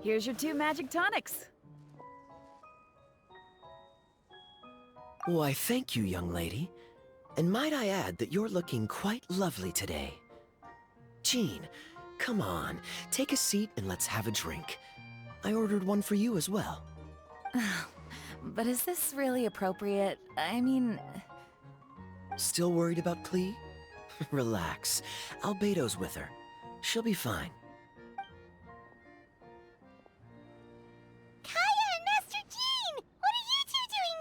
Here's your 2 magic tonics. Why, thank you, young lady. And might I add that you're looking quite lovely today. Jean, come on, take a seat and let's have a drink. I ordered one for you as well. But is this really appropriate? I mean... Still worried about Clee? Relax. Albedo's with her. She'll be fine. Kaya and Master Jean! What are you two doing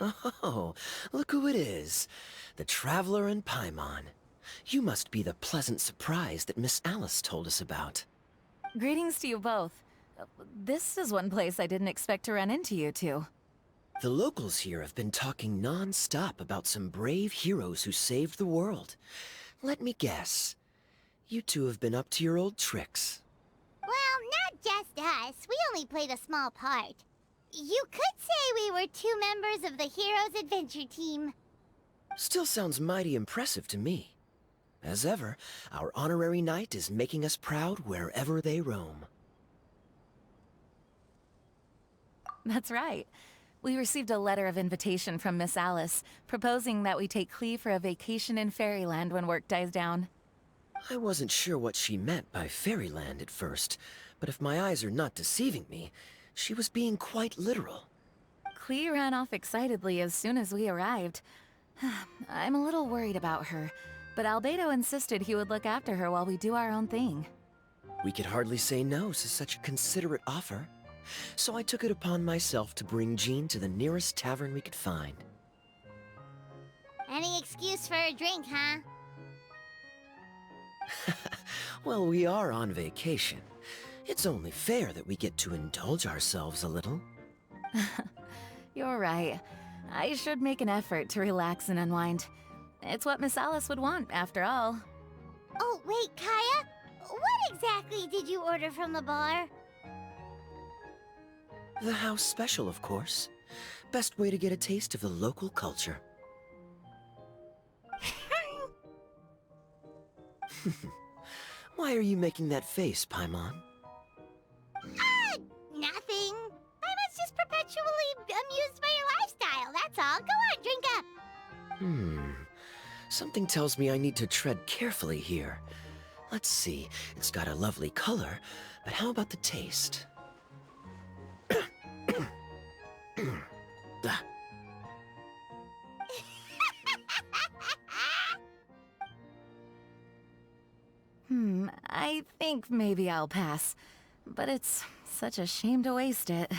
here? Oh, look who it is. The Traveler and Paimon. You must be the pleasant surprise that Miss Alice told us about. Greetings to you both. This is one place I didn't expect to run into you two. The locals here have been talking non-stop about some brave heroes who saved the world. Let me guess. You two have been up to your old tricks. Well, not just us. We only played a small part. You could say we were 2 members of the Heroes Adventure Team. Still sounds mighty impressive to me. As ever, our honorary knight is making us proud wherever they roam. That's right. We received a letter of invitation from Miss Alice, proposing that we take Clee for a vacation in Fairyland when work dies down. I wasn't sure what she meant by Fairyland at first, but if my eyes are not deceiving me, she was being quite literal. Clee ran off excitedly as soon as we arrived. I'm a little worried about her, but Albedo insisted he would look after her while we do our own thing. We could hardly say no to such a considerate offer, so I took it upon myself to bring Jean to the nearest tavern we could find. Any excuse for a drink, huh? Well, we are on vacation. It's only fair that we get to indulge ourselves a little. You're right. I should make an effort to relax and unwind. It's what Miss Alice would want, after all. Oh, wait, Kaya? What exactly did you order from the bar? The house special, of course. Best way to get a taste of the local culture. Why are you making that face, Paimon? Nothing. I was just perpetually amused by your lifestyle, that's all. Go on, drink up. Something tells me I need to tread carefully here. Let's see, it's got a lovely color, but how about the taste? Ah, I think maybe I'll pass. But it's such a shame to waste it.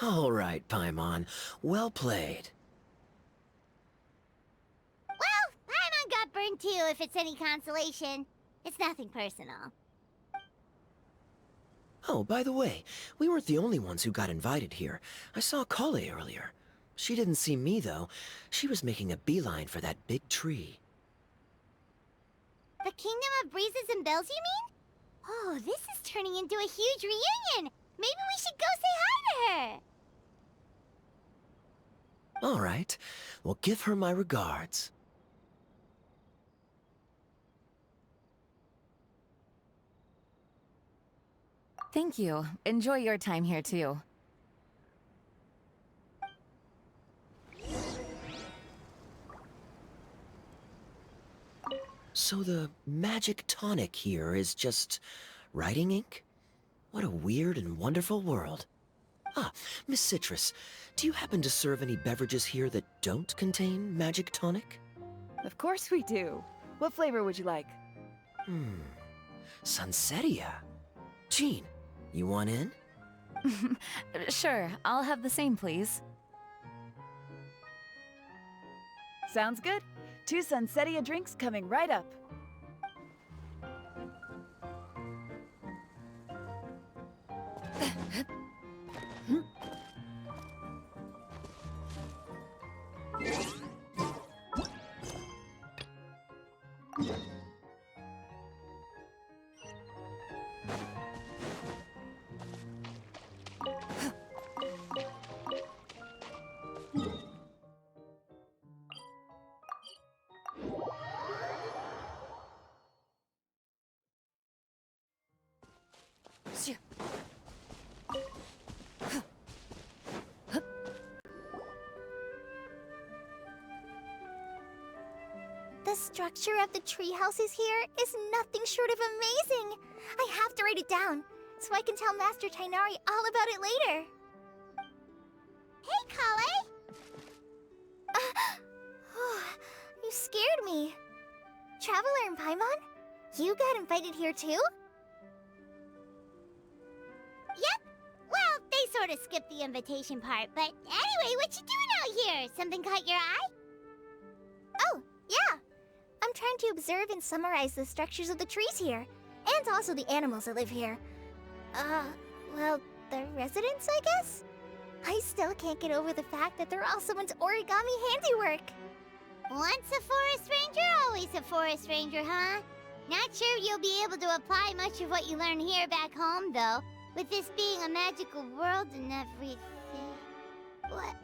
all right, Paimon. Well played. Well, Paimon got burned too, if it's any consolation. It's nothing personal. Oh, by the way, we weren't the only ones who got invited here. I saw Kale earlier. She didn't see me, though. She was making a beeline for that big tree. The Kingdom of Breezes and Bells, you mean? Oh, this is turning into a huge reunion. Maybe we should go say hi to her. All right. Well, give her my regards. Thank you. Enjoy your time here, too. So the magic tonic here is just writing ink? What a weird and wonderful world. Ah, Miss Citrus, do you happen to serve any beverages here that don't contain magic tonic? Of course we do. What flavor would you like? Sunsetia. Jean, you want in? Sure, I'll have the same, please. Sounds good. 2 Sunsetia drinks coming right up. The structure of the tree houses here is nothing short of amazing. I have to write it down so I can tell Master Tainari all about it later. Hey, Kale! You scared me. Traveler and Paimon, you got invited here too? Yep. Well, they sort of skipped the invitation part, but anyway, what you doing out here? Something caught your eye? Oh, yeah. I'm trying to observe and summarize the structures of the trees here, and also the animals that live here. Well, the residents, I guess? I still can't get over the fact that they're all someone's origami handiwork. Once a forest ranger, always a forest ranger, huh? Not sure you'll be able to apply much of what you learn here back home, though, with this being a magical world and everything. What?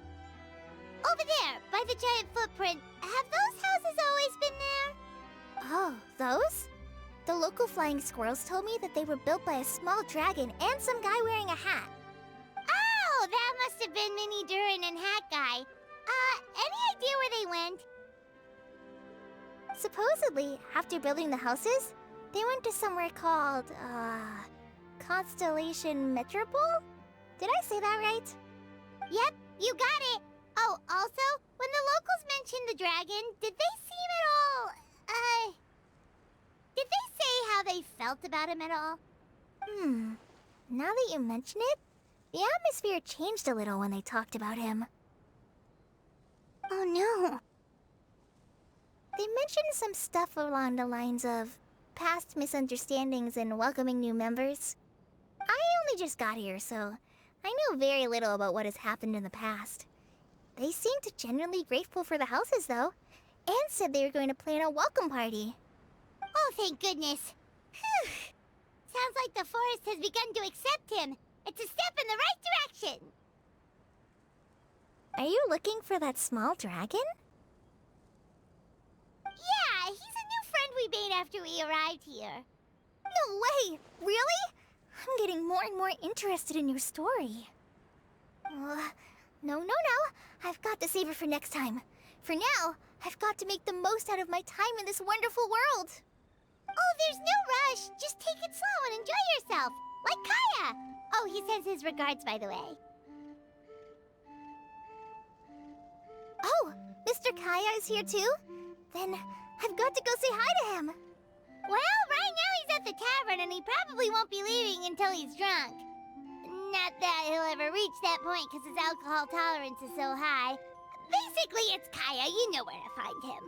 Over there, by the giant footprint, have those houses always been there? Oh, those? The local flying squirrels told me that they were built by a small dragon and some guy wearing a hat. Oh, that must have been Mini Durin and Hat Guy. Any idea where they went? Supposedly, after building the houses, they went to somewhere called, Constellation Metropole? Did I say that right? Yep, you got it! Oh, also, when the locals mentioned the dragon, did they seem at all, did they say how they felt about him at all? Now that you mention it, the atmosphere changed a little when they talked about him. Oh no. They mentioned some stuff along the lines of past misunderstandings and welcoming new members. I only just got here, so I know very little about what has happened in the past. They seemed genuinely grateful for the houses, though, and said they were going to plan a welcome party. Oh, thank goodness. Phew. Sounds like the forest has begun to accept him. It's a step in the right direction. Are you looking for that small dragon? Yeah, he's a new friend we made after we arrived here. No way! Really? I'm getting more and more interested in your story. No. I've got to save it for next time. For now, I've got to make the most out of my time in this wonderful world. Oh, there's no rush. Just take it slow and enjoy yourself. Like Kaya. Oh, he sends his regards, by the way. Oh, Mr. Kaya is here too? Then I've got to go say hi to him. Well, right now he's at the tavern and he probably won't be leaving until he's drunk. Not that he'll ever reach that point because his alcohol tolerance is so high. Basically, it's Kaya. You know where to find him.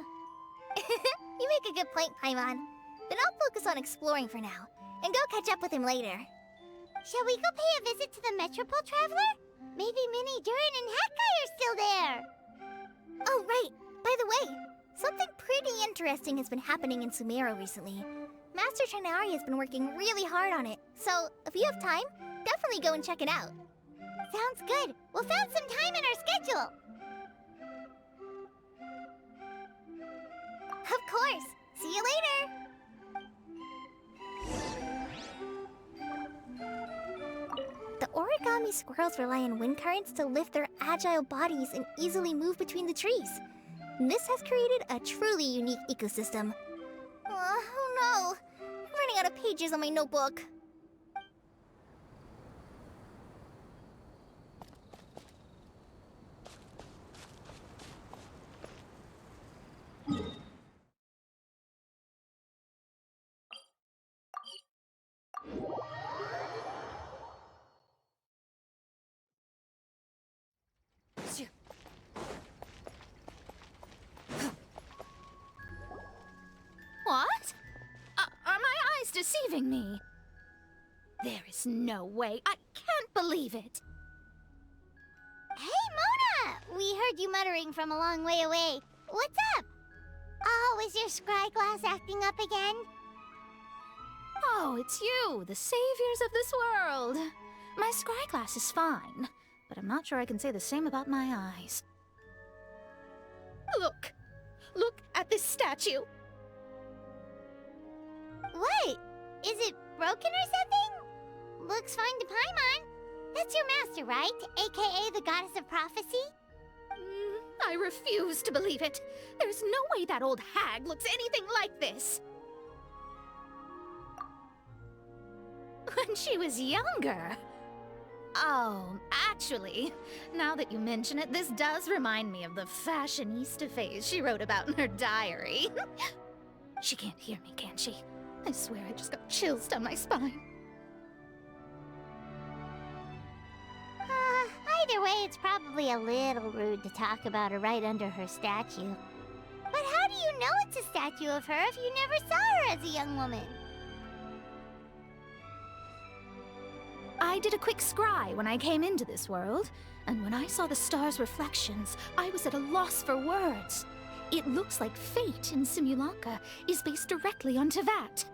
You make a good point, Paimon. Then I'll focus on exploring for now, and go catch up with him later. Shall we go pay a visit to the Metropole Traveler? Maybe Mini Durin and Hat Guy are still there. Oh, right. By the way, something pretty interesting has been happening in Sumeru recently. Master Tainari has been working really hard on it, so if you have time, definitely go and check it out. Sounds good. We'll find some time in our schedule. Of course. See you later. The origami squirrels rely on wind currents to lift their agile bodies and easily move between the trees. This has created a truly unique ecosystem. Oh no! I'm running out of pages on my notebook. What? Are my eyes deceiving me? There is no way. I can't believe it. Hey, Mona! We heard you muttering from a long way away. What's up? Oh, is your scry glass acting up again? Oh, it's you, the saviors of this world. My scry glass is fine, but I'm not sure I can say the same about my eyes. Look! Look at this statue! What? Is it broken or something? looks fine to Paimon. That's your master, right? AKA the goddess of prophecy? I refuse to believe it. There's no way that old hag looks anything like this. When she was younger. Oh, actually, now that you mention it, this does remind me of the fashionista phase she wrote about in her diary. She can't hear me, can she? I swear I just got chills down my spine. Either way, it's probably a little rude to talk about her right under her statue. But how do you know it's a statue of her if you never saw her as a young woman? I did a quick scry when I came into this world, and when I saw the stars' reflections, I was at a loss for words. It looks like fate in Simulanka is based directly on Tevat.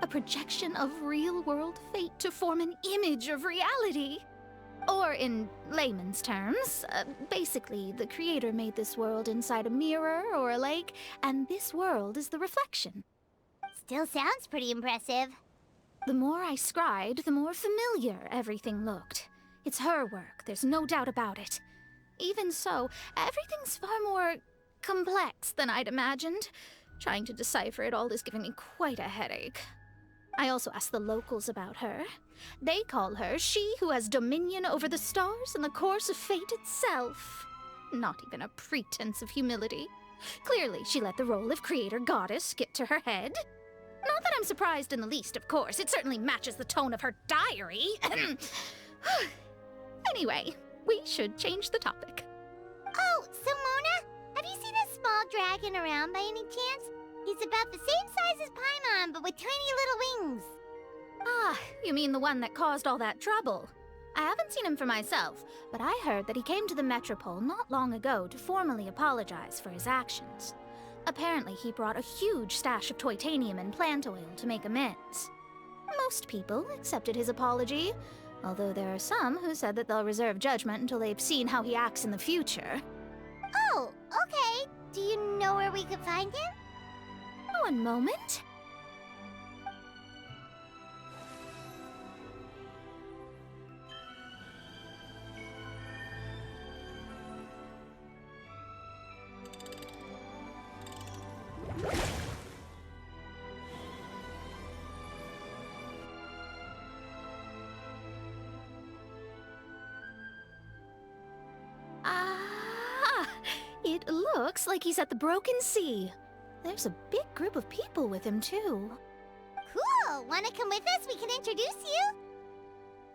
A projection of real-world fate to form an image of reality. Or in layman's terms, basically the creator made this world inside a mirror or a lake, and this world is the reflection. Still sounds pretty impressive. The more I scried, the more familiar everything looked. It's her work, there's no doubt about it. Even so, everything's far more complex than I'd imagined. Trying to decipher it all is giving me quite a headache. I also asked the locals about her. They call her she who has dominion over the stars and the course of fate itself. Not even a pretense of humility. Clearly, she let the role of creator goddess get to her head. Not that I'm surprised in the least, of course. It certainly matches the tone of her diary. Anyway, we should change the topic. Oh, so Mona, have you seen a small dragon around by any chance? He's about the same size as Paimon, but with tiny little wings. Ah, you mean the one that caused all that trouble? I haven't seen him for myself, but I heard that he came to the Metropole not long ago to formally apologize for his actions. Apparently, he brought a huge stash of Toitanium and plant oil to make amends. Most people accepted his apology, although there are some who said that they'll reserve judgment until they've seen how he acts in the future. Oh, okay. Do you know where we could find him? One moment. It looks like he's at the Broken Sea. There's a big group of people with him, too. Cool! Wanna come with us? We can introduce you?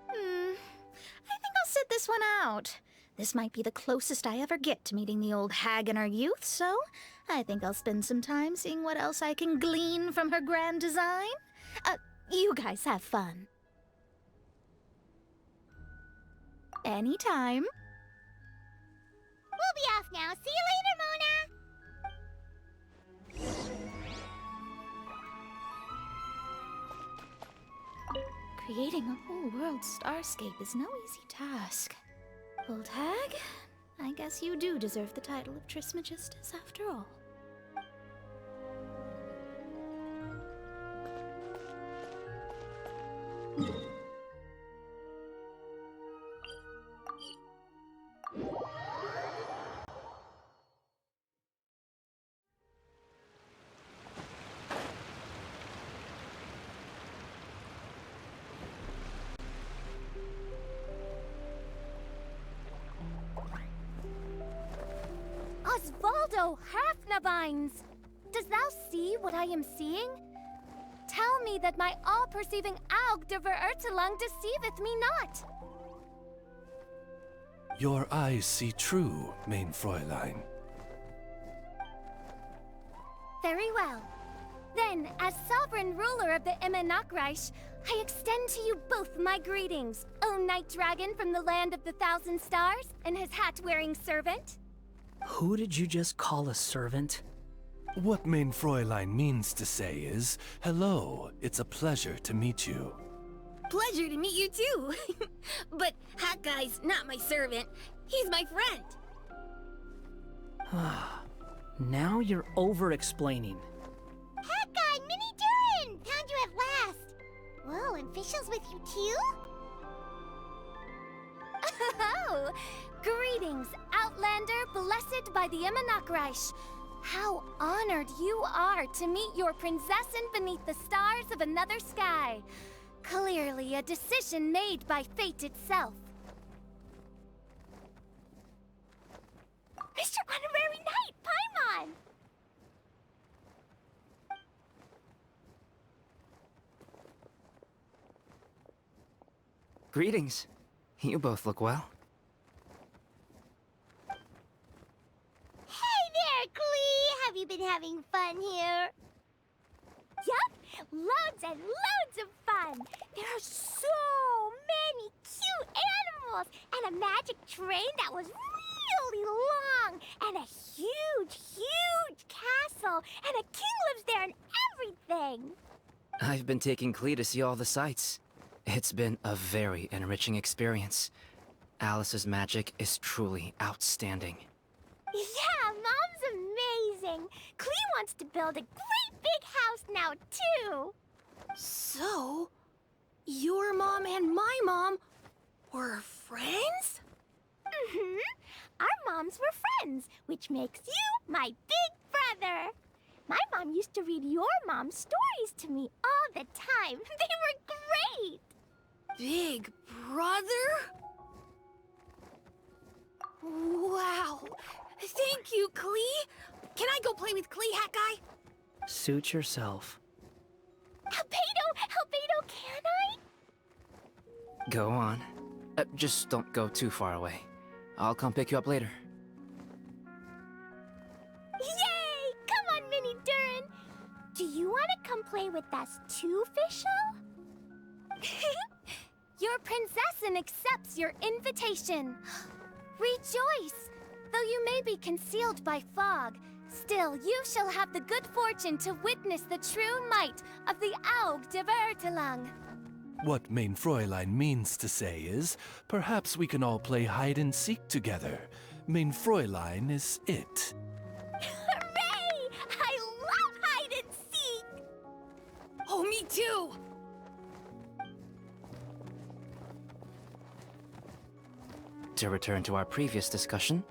I think I'll sit this one out. This might be the closest I ever get to meeting the old hag in her youth, so I think I'll spend some time seeing what else I can glean from her grand design. You guys have fun. Anytime. We'll be off now. See you later, Mona! Creating a whole world starscape is no easy task. Old hag, I guess you do deserve the title of Trismegistus after all. Osvaldo Hafnavines! Dost thou see what I am seeing? Tell me that my all-perceiving Aug de Verurtelang deceiveth me not! Your eyes see true, mein Fräulein. Very well. Then, as sovereign ruler of the Immenachreich, I extend to you both my greetings, O Night Dragon from the land of the Thousand Stars, and his hat-wearing servant. Who did you just call a servant? What mein Fräulein means to say is, hello, it's a pleasure to meet you. Pleasure to meet you too. But Hat Guy's not my servant. He's my friend. Now you're over-explaining. Hat Guy, Mini Durin! Found you at last! Whoa, in officials with you too? Oh, greetings, Outlander blessed by the Immanakreich. How honored you are to meet your prinzessin beneath the stars of another sky. Clearly a decision made by fate itself. Mr. Honorary Knight, Paimon! Greetings. You both look well. Hey there, Klee! Have you been having fun here? Yup! Loads and loads of fun! There are so many cute animals! And a magic train that was really long! And a huge, huge castle! And a king lives there and everything! I've been taking Klee to see all the sights. It's been a very enriching experience. Alice's magic is truly outstanding. Yeah, Mom's amazing! Klee wants to build a great big house now, too! So, your mom and my mom were friends? Mm-hmm. Our moms were friends, which makes you my big brother. My mom used to read your mom's stories to me all the time. They were great! Big brother? Wow. Thank you, Klee. Can I go play with Klee, Hat Guy? Suit yourself. Albedo, can I? Go on. Just don't go too far away. I'll come pick you up later. Yay! Come on, Mini Durin. Do you want to come play with us too, Fischl? Your prinzessin accepts your invitation. Rejoice! Though you may be concealed by fog, still you shall have the good fortune to witness the true might of the Aug de Vertelang. What Mein Fräulein means to say is, perhaps we can all play hide and seek together. Mein Fräulein is it. Hooray! I love hide and seek! Oh, me too. To return to our previous discussion,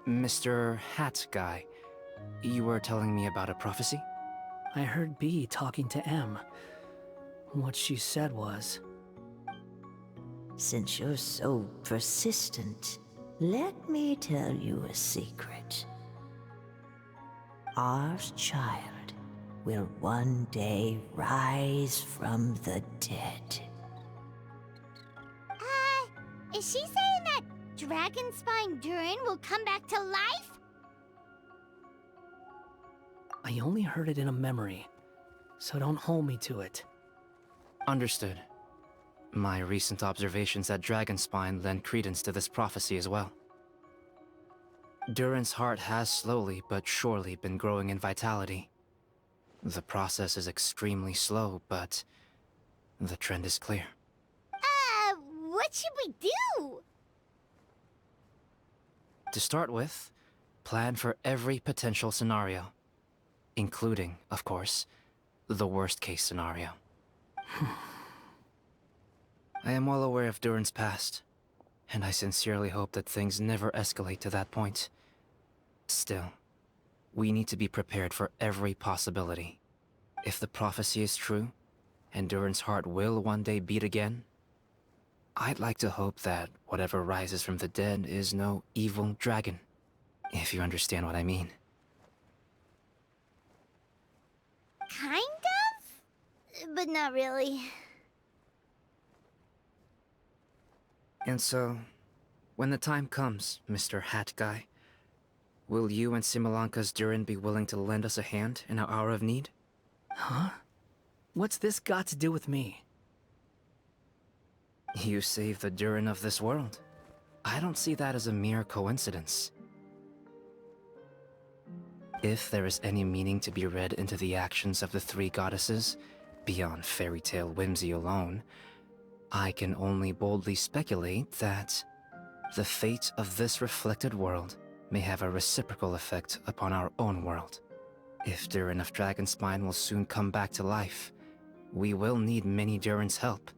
Mr. Hat Guy, you were telling me about a prophecy? I heard B talking to M. What she said was, Since you're so persistent, let me tell you a secret. Our child will one day rise from the dead. Is she saying that Dragonspine Durin will come back to life? I only heard it in a memory, so don't hold me to it. Understood. My recent observations at Dragonspine lend credence to this prophecy as well. Durin's heart has slowly but surely been growing in vitality. The process is extremely slow, but the trend is clear. What should we do? To start with, plan for every potential scenario, including, of course, the worst-case scenario. I am well aware of Durin's past, and I sincerely hope that things never escalate to that point. Still, we need to be prepared for every possibility. If the prophecy is true, and Durin's heart will one day beat again, I'd like to hope that whatever rises from the dead is no evil dragon, if you understand what I mean. Kind of? But not really. And so, when the time comes, Mr. Hat Guy, will you and Simulanka's Durin be willing to lend us a hand in our hour of need? Huh? What's this got to do with me? You saved the Durin of this world. I don't see that as a mere coincidence. If there is any meaning to be read into the actions of the three goddesses, beyond fairy tale whimsy alone, I can only boldly speculate that the fate of this reflected world may have a reciprocal effect upon our own world. If Durin of Dragonspine will soon come back to life, we will need Mini Durin's help,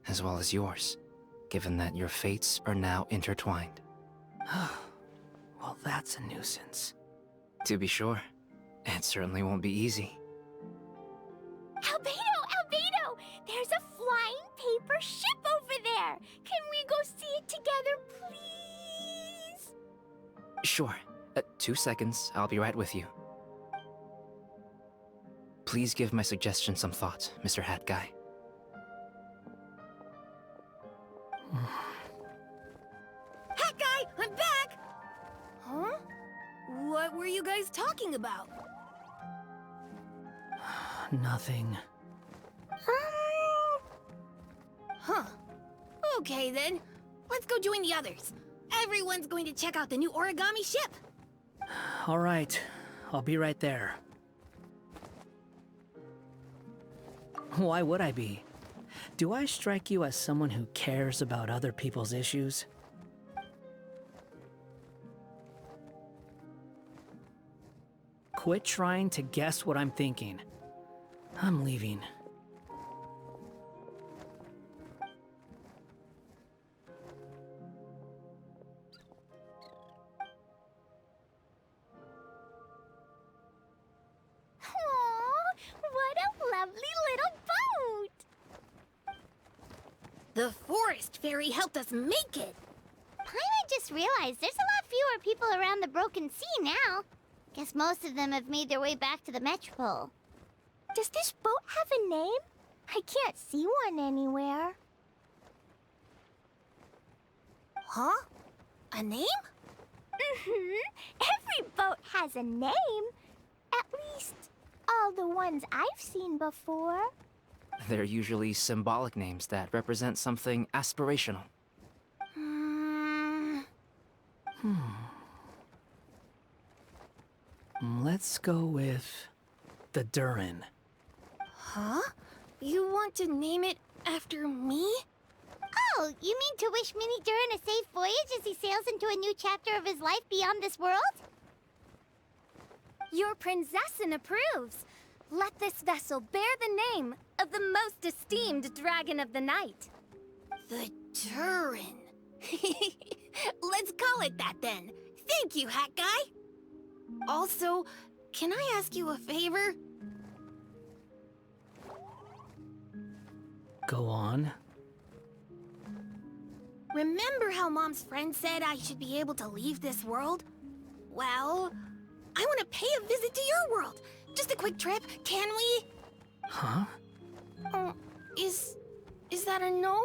as well as yours, given that your fates are now intertwined. Well, that's a nuisance. To be sure, it certainly won't be easy. Albedo! There's a flying paper ship over there! Can we go see it together, please? Sure. 2 seconds, I'll be right with you. Please give my suggestion some thought, Mr. Hat Guy. Hat Guy, I'm back! Huh? What were you guys talking about? Nothing. Huh. Okay then. Let's go join the others. Everyone's going to check out the new origami ship. All right, I'll be right there. Why would I be? Do I strike you as someone who cares about other people's issues? Quit trying to guess what I'm thinking. I'm leaving. Aww, what a lovely little boat! The forest fairy helped us make it. Paimon just realized there's a lot fewer people around the broken sea now. Guess most of them have made their way back to the metropole. Does this boat have a name? I can't see one anywhere. Huh? A name? Every boat has a name. At least, all the ones I've seen before. They're usually symbolic names that represent something aspirational. Let's go with the Durin. Huh? You want to name it after me? Oh, you mean to wish Mini Durin a safe voyage as he sails into a new chapter of his life beyond this world? Your princessin approves. Let this vessel bear the name of the most esteemed dragon of the night. The Durin. Let's call it that then. Thank you, Hat Guy. Also, can I ask you a favor? Go on. Remember how Mom's friend said I should be able to leave this world? Well, I want to pay a visit to your world. Just a quick trip, can we? Huh? Is that a no?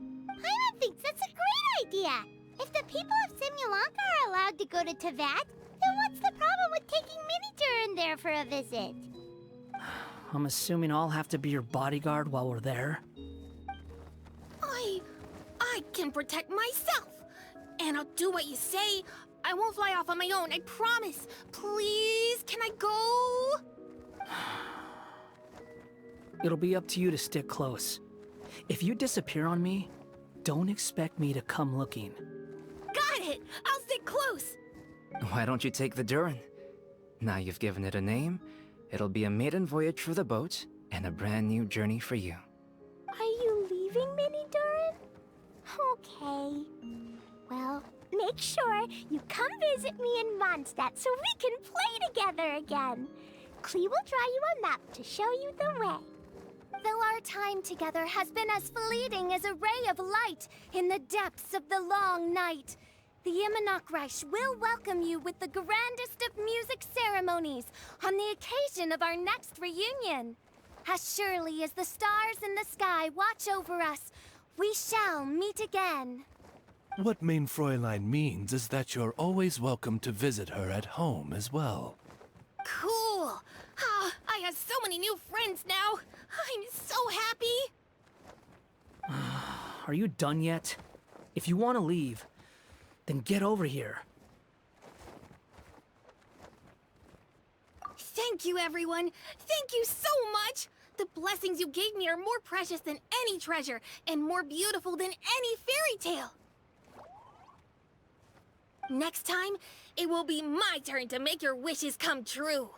Paimon thinks that's a great idea. If the people of Simulanka are allowed to go to Teyvat, then what's the problem with taking Mini Durin there for a visit? I'm assuming I'll have to be your bodyguard while we're there. I can protect myself. And I'll do what you say. I won't fly off on my own, I promise. Please, can I go? It'll be up to you to stick close. If you disappear on me, don't expect me to come looking. Got it! I'll stick close. Why don't you take the Durin? Now you've given it a name, it'll be a maiden voyage for the boat and a brand new journey for you. Are you leaving, Mini Durin? Okay. Well, make sure you come visit me in Mondstadt so we can play together again. Klee will draw you a map to show you the way. Though our time together has been as fleeting as a ray of light in the depths of the long night, the Immonokreich will welcome you with the grandest of music ceremonies on the occasion of our next reunion. As surely as the stars in the sky watch over us, we shall meet again. What Main Fräulein means is that you're always welcome to visit her at home as well. Cool. I have so many new friends now. I'm so happy. Are you done yet? If you want to leave, then get over here. Thank you, everyone. Thank you so much. The blessings you gave me are more precious than any treasure and more beautiful than any fairy tale. Next time, it will be my turn to make your wishes come true.